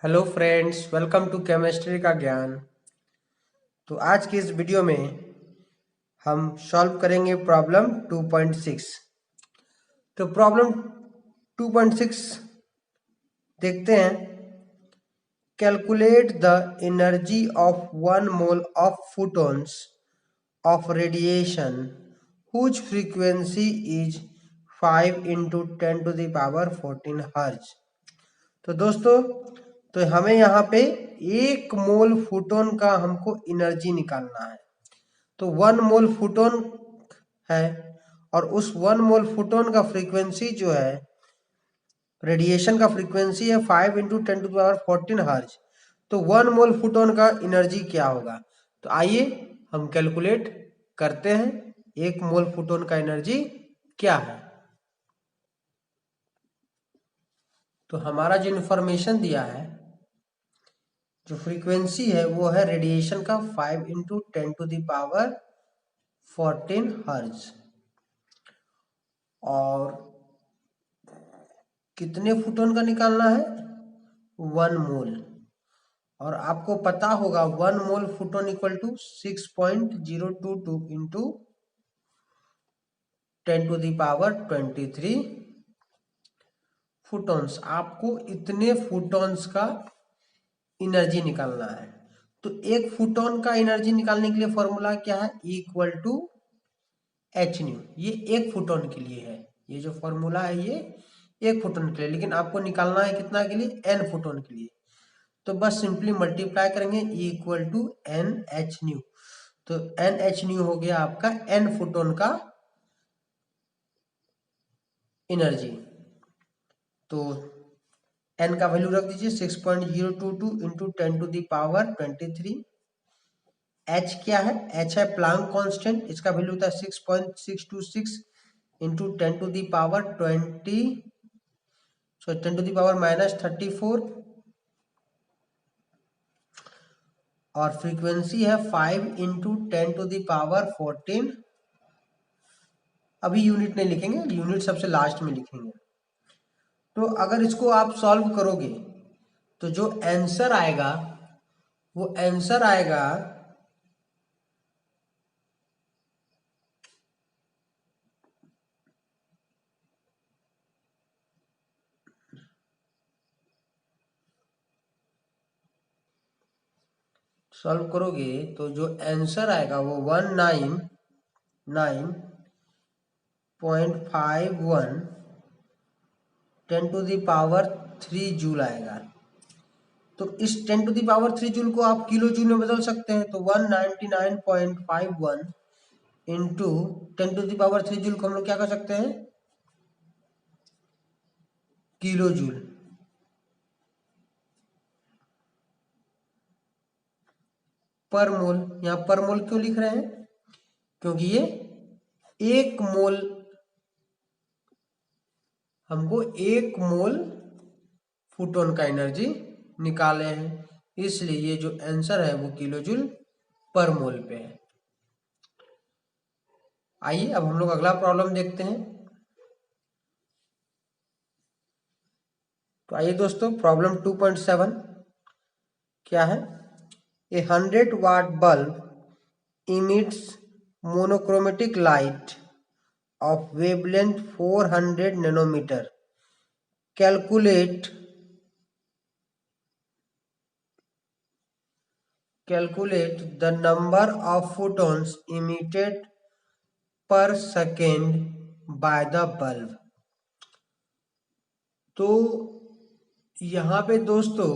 Hello friends, welcome to chemistry का ज्ञान। तो आज की इस वीडियो में हम सॉल्व करेंगे प्रॉब्लम 2.6। तो प्रॉब्लम 2.6 देखते हैं। Calculate the energy of 1 mole of photons of radiation whose frequency is 5 into 10⁻14 hertz. तो दोस्तों, तो हमें यहाँ पे 1 मोल फोटोन का हमको एनर्जी निकालना है। तो 1 मोल फोटोन है और उस 1 मोल फोटोन का फ्रीक्वेंसी जो है, रेडिएशन का फ्रीक्वेंसी है 5 into 10⁻14 हर्ट्ज। तो 1 मोल फोटोन का एनर्जी क्या होगा? तो आइए हम कैलकुलेट करते हैं 1 मोल फोटोन का एनर्जी क्या है। तो हमारा जो इंफॉर्मेशन दिया है, जो फ्रीक्वेंसी है वो है रेडिएशन का 5 into 10⁻14 हर्ट्ज। और कितने फोटोन का निकालना है? 1 मोल। और आपको पता होगा 1 mole photon equal to 6.022 into 10⁻23 photons. आपको इतने फोटॉन्स का एनर्जी निकालना है। तो एक फोटोन का एनर्जी निकालने के लिए फॉर्मूला क्या है? Equal to H nu. ये एक फोटोन के लिए है, ये जो फॉर्मूला है ये एक फोटोन के लिए, लेकिन आपको निकालना है कितना के लिए? एन फोटोन के लिए। तो बस सिंपली मल्टीप्लाई करेंगे equal to N H nu. तो एन एच न्यू हो गया आपका एन फोटोन का एनर्जी। तो एन का वैल्यू रख दीजिए 6.022 into 10⁻23। एच क्या है? एच है प्लांक कांस्टेंट, इसका वैल्यू था 6.626 into 10⁻-34 और फ्रीक्वेंसी है 5 into 10⁻14। अभी यूनिट नहीं लिखेंगे, यूनिट सबसे लास्ट में लिखेंगे। तो अगर इसको आप सॉल्व करोगे तो जो आंसर आएगा वो आंसर आएगा सॉल्व करोगे तो जो आंसर आएगा वो 199.51 10⁻³ जूल आएगा। तो इस 10⁻³ जूल को आप किलो जूल में बदल सकते हैं। तो 199.51 इंटू 10⁻³ जूल को हम लोग क्या कर सकते हैं? Kilo joule. पर मोल, यहाँ पर मोल क्यों लिख रहे हैं? क्योंकि ये 1 मोल, हमको 1 मोल फोटोन का एनर्जी निकाले हैं, इसलिए ये जो आंसर है वो किलो जूल पर मोल पे है। आइए अब हम लोग अगला प्रॉब्लम देखते हैं। तो आइए दोस्तों, प्रॉब्लम 2.7 क्या है? ए 100 watt bulb emits monochromatic light of wavelength 400 nanometer. Calculate the number of photons emitted per second by the bulb. तो यहाँ पे दोस्तों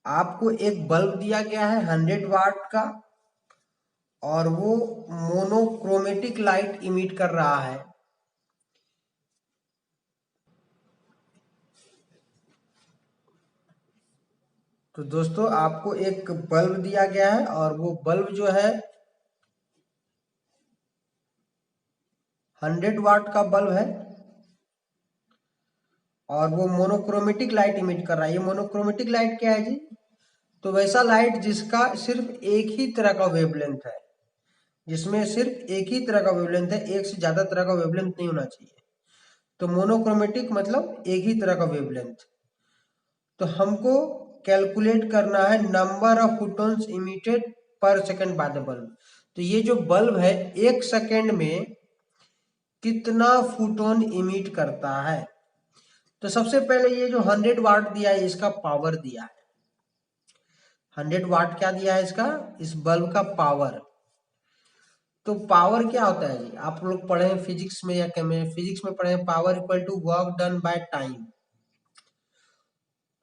आपको एक बल्ब दिया गया है 100 वाट का और वो मोनोक्रोमेटिक लाइट इमिट कर रहा है। तो दोस्तों आपको एक बल्ब दिया गया है और वो बल्ब जो है 100 वाट का बल्ब है और वो मोनोक्रोमेटिक लाइट इमिट कर रहा है। ये मोनोक्रोमेटिक लाइट क्या है जी? तो वैसा लाइट जिसका सिर्फ एक ही तरह का वेवलेंथ है, जिसमें सिर्फ एक ही तरह का वेवलेंथ है, एक से ज्यादा तरह का वेवलेंथ नहीं होना चाहिए। तो मोनोक्रोमेटिक मतलब एक ही तरह का वेवलेंथ। तो हमको कैलकुलेट करना है नंबर ऑफ फोटॉन्स इमिटेड पर सेकंड बाय द बल्ब। तो ये जो बल्ब है 1 सेकंड में कितना फोटोन इमिट करता है। तो सबसे पहले ये जो 100 वाट दिया है इसका पावर दिया है। 100 वाट क्या दिया है इसका, इस बल्ब का पावर। तो पावर क्या होता है जी, आप लोग पढ़े हैं फिजिक्स में या फिजिक्स में पढ़े हैं, power equal to work done by time.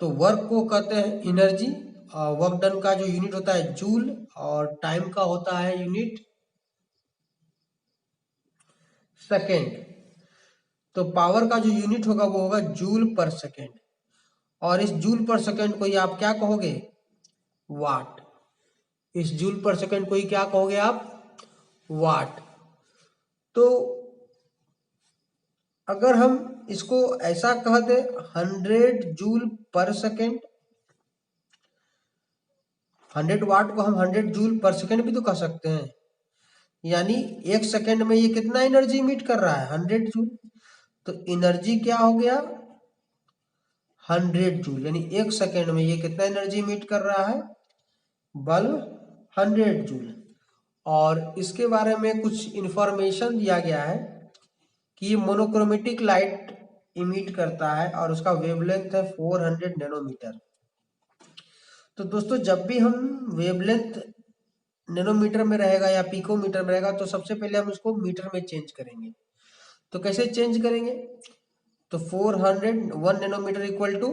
तो वर्क को कहते हैं एनर्जी, और वर्क डन का जो यूनिट होता है जूल, और टाइम का होता है यूनिट सेकेंड। तो पावर का जो यूनिट होगा वो होगा जूल पर सेकेंड, और इस जूल पर सेकेंड को ही आप क्या कहोगे, वाट। इस जूल पर सेकेंड को ही क्या कहोगे आप, वाट। तो अगर हम इसको ऐसा कह दे 100 जूल पर सेकेंड, 100 वाट को हम 100 जूल पर सेकेंड भी तो कह सकते हैं, यानी 1 सेकेंड में ये कितना एनर्जी इमिट कर रहा है, 100 जूल। तो एनर्जी क्या हो गया, 100 जूल, यानी 1 सेकेंड में ये कितना एनर्जी इमिट कर रहा है, बल्ब 100 जूल। और इसके बारे में कुछ इंफॉर्मेशन दिया गया है कि ये मोनोक्रोमेटिक लाइट इमिट करता है और उसका वेवलेंथ है 400 नैनोमीटर। तो दोस्तों जब भी हम वेवलेंथ नैनोमीटर में रहेगा या पिकोमीटर में रहेगा तो सबसे पहले हम इसको मीटर में चेंज करेंगे। तो कैसे चेंज करेंगे, तो 401 नैनोमीटर इक्वल टू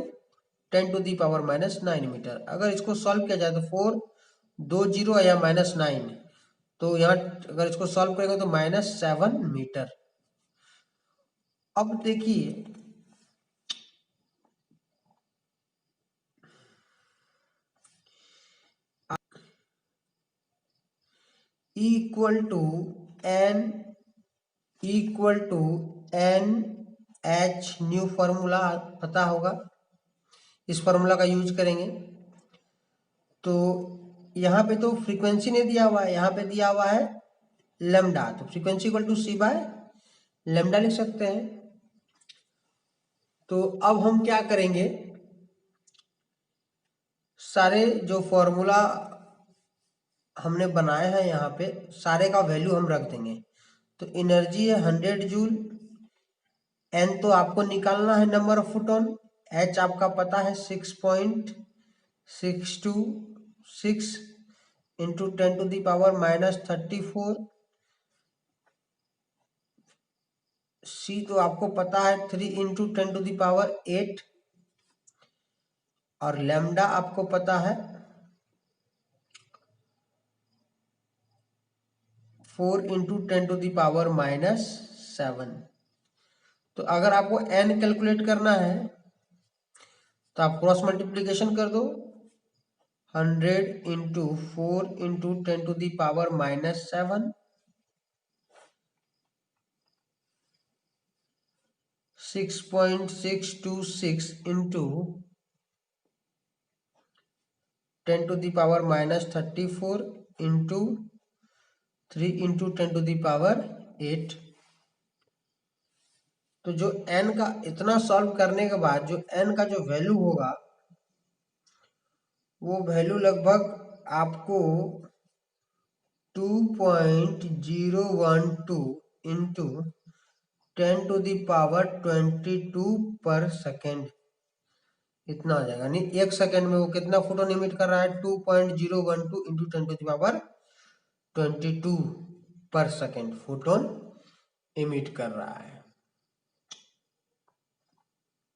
10⁻⁻9 मीटर। अगर इसको सॉल्व किया जाए तो 4 2 जीरो या -9, तो यहाँ अगर इसको सॉल्व करेंगे तो -7 मीटर। अब देखिए equal to N H, nu formula पता होगा, इस फॉर्मूला का यूज करेंगे। तो यहाँ पे तो फ्रीक्वेंसी नहीं दिया हुआ है, यहाँ पे दिया हुआ है लेमडा, तो frequency equal to C by lambda लिख सकते हैं। तो अब हम क्या करेंगे, सारे जो फॉर्मूला हमने बनाए हैं यहाँ पे सारे का वैल्यू हम रख देंगे। तो एनर्जी है 100 जूल, एन तो आपको निकालना है नंबर ऑफ फोटोन, एच आपका पता है 6.626 इंटू 10⁻⁻34, सी तो आपको पता है 3 इंटू 10⁸, और लेमडा आपको पता है 4 इंटू 10⁻⁻7। तो अगर आपको n कैलकुलेट करना है तो आप क्रॉस मल्टीप्लीकेशन कर दो, 100 into 4 into 10⁻⁻7, 6.626 into 10⁻⁻34 into 3 into 10⁸। तो जो n का इतना सॉल्व करने के बाद जो n का जो वैल्यू होगा वो वैल्यू लगभग आपको 2.012 इंटू 10⁻22 पर सेकेंड इतना आ जाएगा। यानी 1 सेकेंड में वो कितना फोटोन इमिट कर रहा है, 2.012 इंटू 10⁻22 पर सेकेंड फोटोन इमिट कर रहा है।